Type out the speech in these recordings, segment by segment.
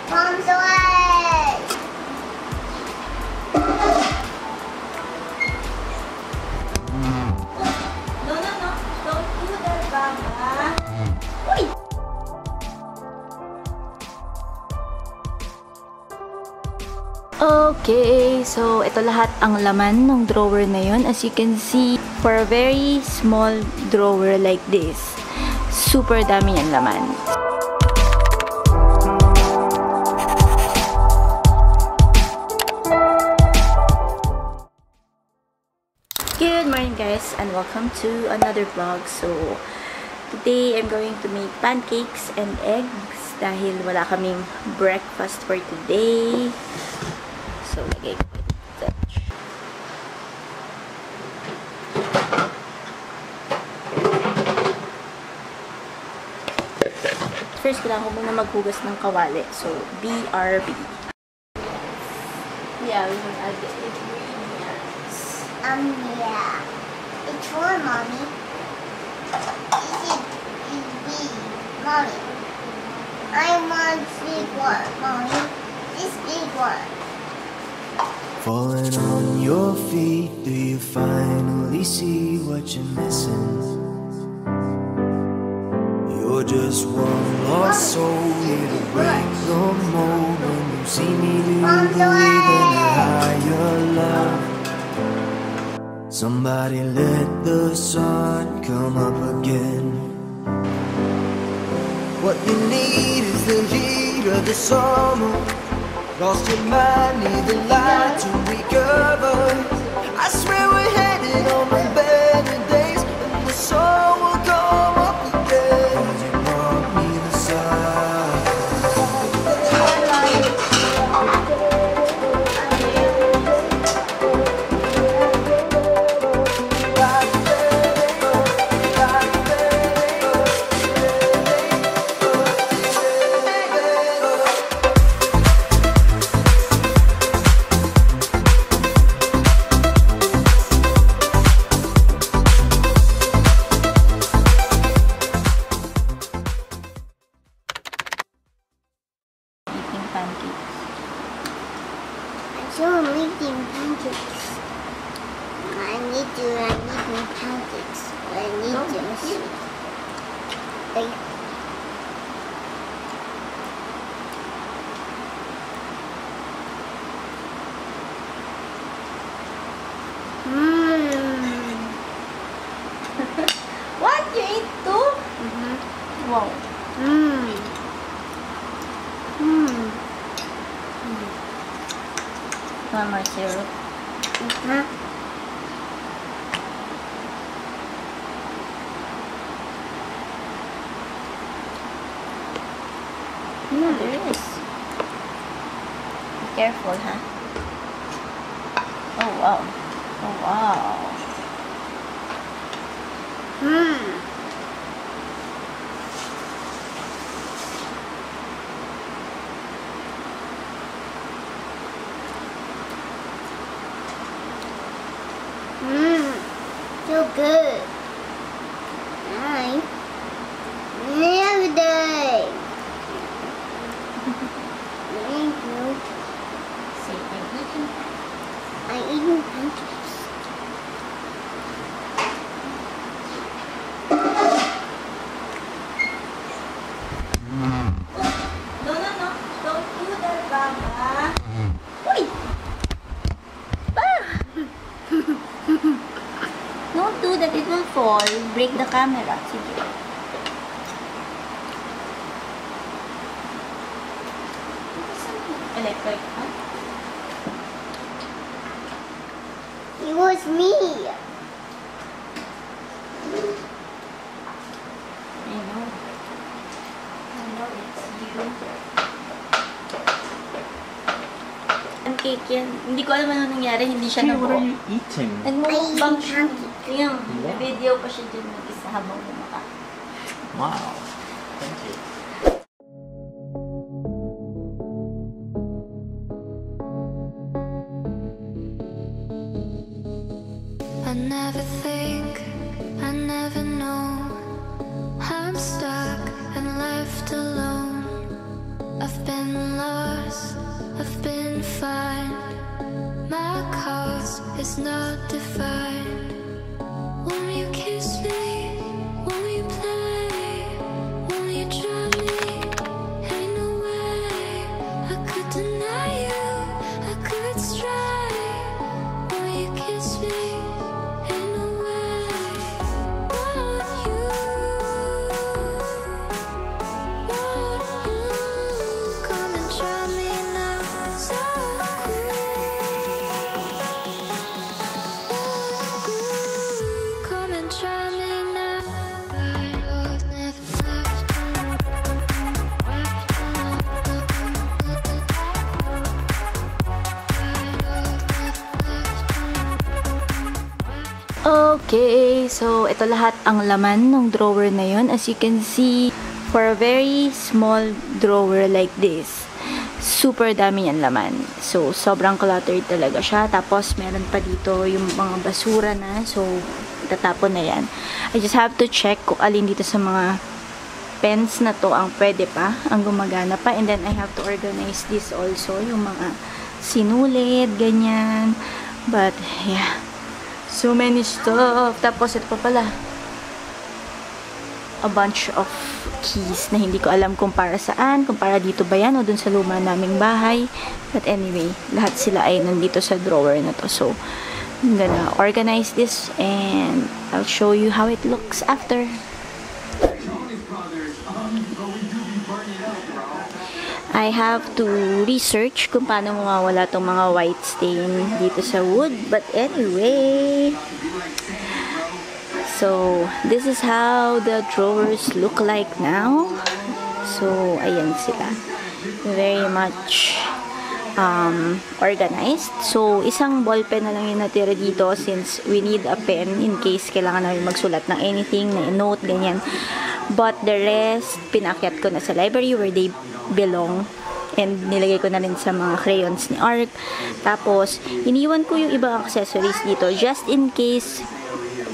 Mom's away! No, no, no. Don't do that, Mama. Uy! Okay, so ito lahat ang laman ng drawer na yun. As you can see, for a very small drawer like this, super dami yung laman. Good morning guys and welcome to another vlog. So today I'm going to make pancakes and eggs dahil wala kaming breakfast for today. So lagay ko ito. First kailangan ko muna maghugas ng kawali. So BRB. Yeah, we will add the ingredients. Yeah. It's for Mommy. This is big, Mommy. I want big one, Mommy. This big one. Falling on your feet, do you finally see what you're missing? You're just one lost soul, it'll break the mold when you see me. Do you believe in a higher love? Somebody let the sun come up again. What you need is the heat of the summer. Lost your mind, need the light to recover. I swear we're headed on the better days, and the sun will come up again. You brought me the sun. So I'm making pancakes. I need pancakes. I need to. Wait. What? You ate two? Wow. One more syrup. There is. Be careful, huh? Oh wow. Oh wow. So good. Nice. Every day. Thank you. See, I'm eating pancakes. No, no, no. Don't do that, Mama. Uy! Don't do that, it will fall. Break the camera. Sige. Electric, huh? It was me. I know. I know it's you. Pancake yan. Hindi ko alam ano nangyari. Hindi siya What are nabuo. you eating? Nagmumukbang siya. Yung Wow. video pa siya dyan mag-isa habang lumaka. Wow. Thank you. I never think, I never know. I'm stuck and left alone. I've been lost, I've been found. My cause is not defined. Won't you kiss me? Won't you play? Won't you try me? Ain't no way I could deny you, I could stray. Won't you kiss me? Ain't no way. Won't you? Won't you? Come and try me now. So come and try me now. I was never left Okay, so ito lahat ang laman ng drawer na yun. As you can see, for a very small drawer like this, super dami yan laman. So, sobrang cluttered talaga siya. Tapos, meron pa dito yung mga basura na. So, itatapon na yan. I just have to check kung alin dito sa mga pens na to ang pwede pa, ang gumagana pa. And then, I have to organize this also. Yung mga sinulid, ganyan. But, yeah. So many stuff. Tapos, ito pa pala. A bunch of keys na hindi ko alam kung para saan, kung para dito ba yan o dun sa luma naming bahay. But anyway, lahat sila ay nandito sa drawer na to. So, I'm gonna organize this and I'll show you how it looks after. I have to research kung paano mawawala tong mga white stain dito sa wood. But anyway, so this is how the drawers look like now. So ayan sila, very much organized. So isang ball pen na lang yung natira dito since we need a pen in case kailangan namin magsulat ng anything, na note, ganyan. But the rest, pinakyat ko na sa library where they belong. And nilagay ko na rin sa mga crayons ni ARK. Tapos, iniwan ko yung ibang accessories dito just in case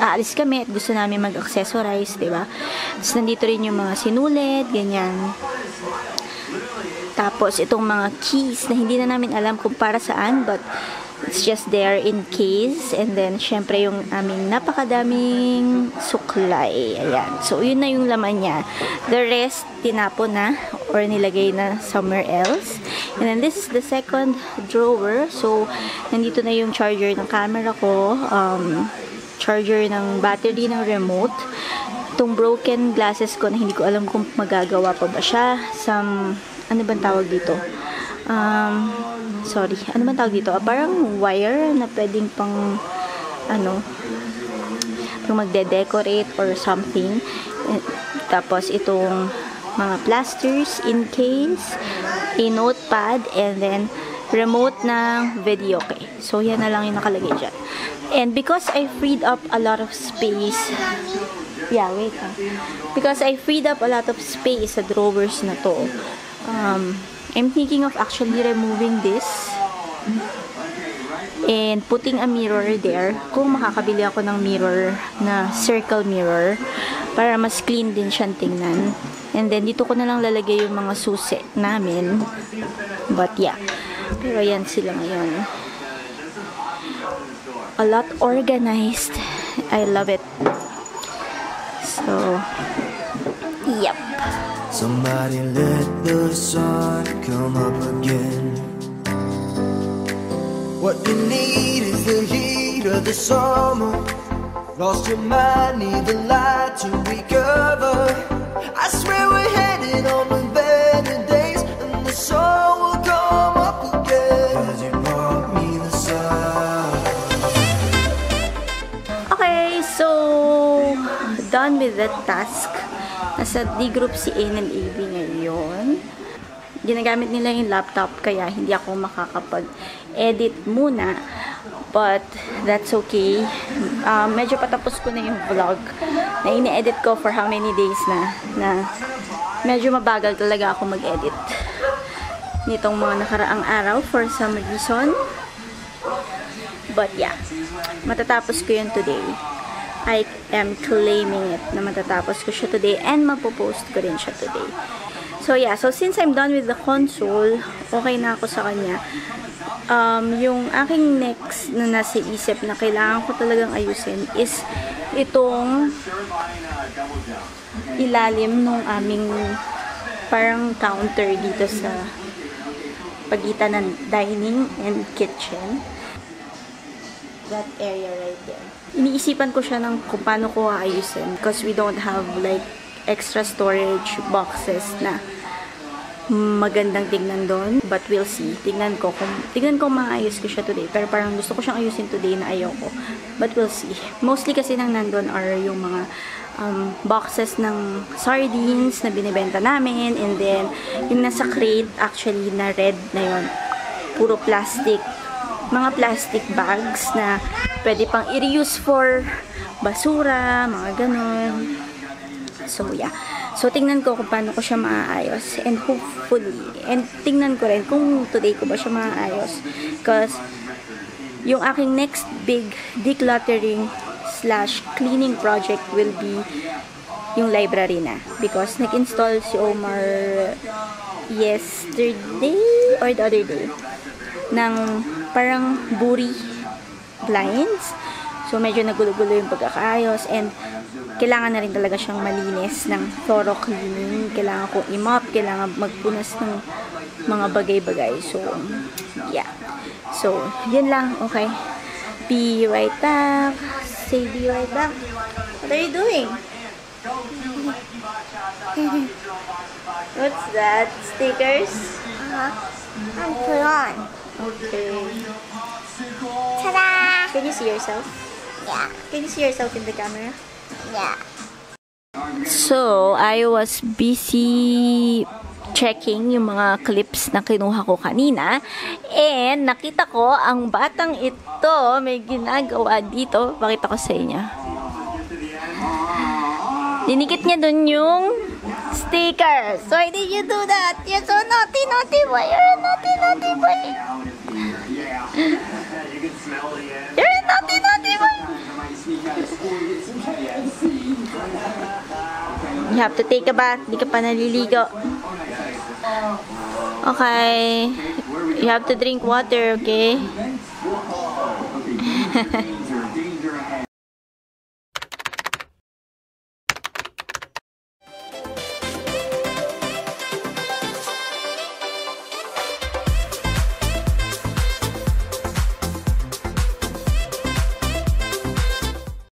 aalis kami at gusto namin mag-accessorize, diba? Tapos, nandito rin yung mga sinulid, ganyan. Tapos, itong mga keys na hindi na namin alam kung para saan, but it's just there in case. And then, syempre, yung aming napakadaming suklay. Ayan. So, yun na yung laman niya. The rest, tinapon na or nilagay na somewhere else. And then, this is the second drawer. So, nandito na yung charger ng camera ko. Charger ng battery ng remote. Itong broken glasses ko na hindi ko alam kung magagawa pa ba siya. Some, ano bang tawag dito? Sorry, ano man tawag dito? Parang wire na pwedeng pang ano, pang magde-decorate or something. Tapos itong mga plasters in case, a notepad, and then remote ng video. Okay, so yan na lang yung nakalagay dyan. And because I freed up a lot of space, yeah, wait ha. Because I freed up a lot of space sa drawers na to, I'm thinking of actually removing this and putting a mirror there. Kung makakabili ako ng mirror na circle mirror para mas clean din siyang tingnan. And then dito ko na lang lalagay yung mga susi namin. But yeah, pero yan sila ngayon. A lot organized. I love it. So, yep. Somebody let the sun come up again. What you need is the heat of the summer. Lost your mind, need the light to recover. I swear we're headed on the better days, and the sun will come up again. 'Cause you brought me the sun. Okay, so done with that task. Nasa D group si Ayn and AB ngayon. Ginagamit nila yung laptop kaya hindi ako makakapag-edit muna. But that's okay. Medyo patapos ko na yung vlog na ini-edit ko for how many days na medyo mabagal talaga ako mag-edit nitong mga nakaraang araw for some reason. But yeah, matatapos ko yun today. I am claiming it na matatapos ko siya today and mapopost ko rin siya today. So yeah, so since I'm done with the console, okay na ako sa kanya. Yung aking next na nasa isip na kailangan ko talagang ayusin is itong ilalim ng aming parang counter dito sa pagitan ng dining and kitchen. That area right there. Iniisipan ko siya ng kung paano ko aayusin because we don't have like extra storage boxes na magandang tignan doon, but we'll see. Tignan ko maayos ko siya today, pero parang gusto ko siyang ayusin today na ayoko, but we'll see. Mostly kasi nang nandun are yung mga boxes ng sardines na binibenta namin, and then yung nasa crate actually na red na yun, puro plastic, mga plastic bags na pwede pang i-reuse for basura, mga ganon. So yeah, so tingnan ko kung paano ko siya maaayos, and hopefully, and tingnan ko rin kung today ko ba siya maaayos, because yung aking next big decluttering / cleaning project will be yung library na, because nag-install si Omar yesterday or the other day ng parang buri blinds. So medyo nagulo-gulo yung pagkakaayos, and kailangan na rin talaga siyang malinis ng thorough cleaning. Kailangan ko i-mop, kailangan magpunas ng mga bagay-bagay. So, yeah. So, yun lang. Okay. Be right back. Say be right back. What are you doing? What's that? Stickers? I'm put on. Okay. Ta-da! Can you see yourself? Yeah. Can you see yourself in the camera? Yeah. So, I was busy checking yung mga clips na kinuha ko kanina, and nakita ko ang batang ito may ginagawa dito. Pakita ko sa inyo. Dinikit niya dun yung stickers. Why did you do that? You're so naughty, naughty boy. You're a naughty, naughty boy. You're a naughty, naughty boy. You have to take a bath. Di ka pa naliligo. Okay. You have to drink water, okay?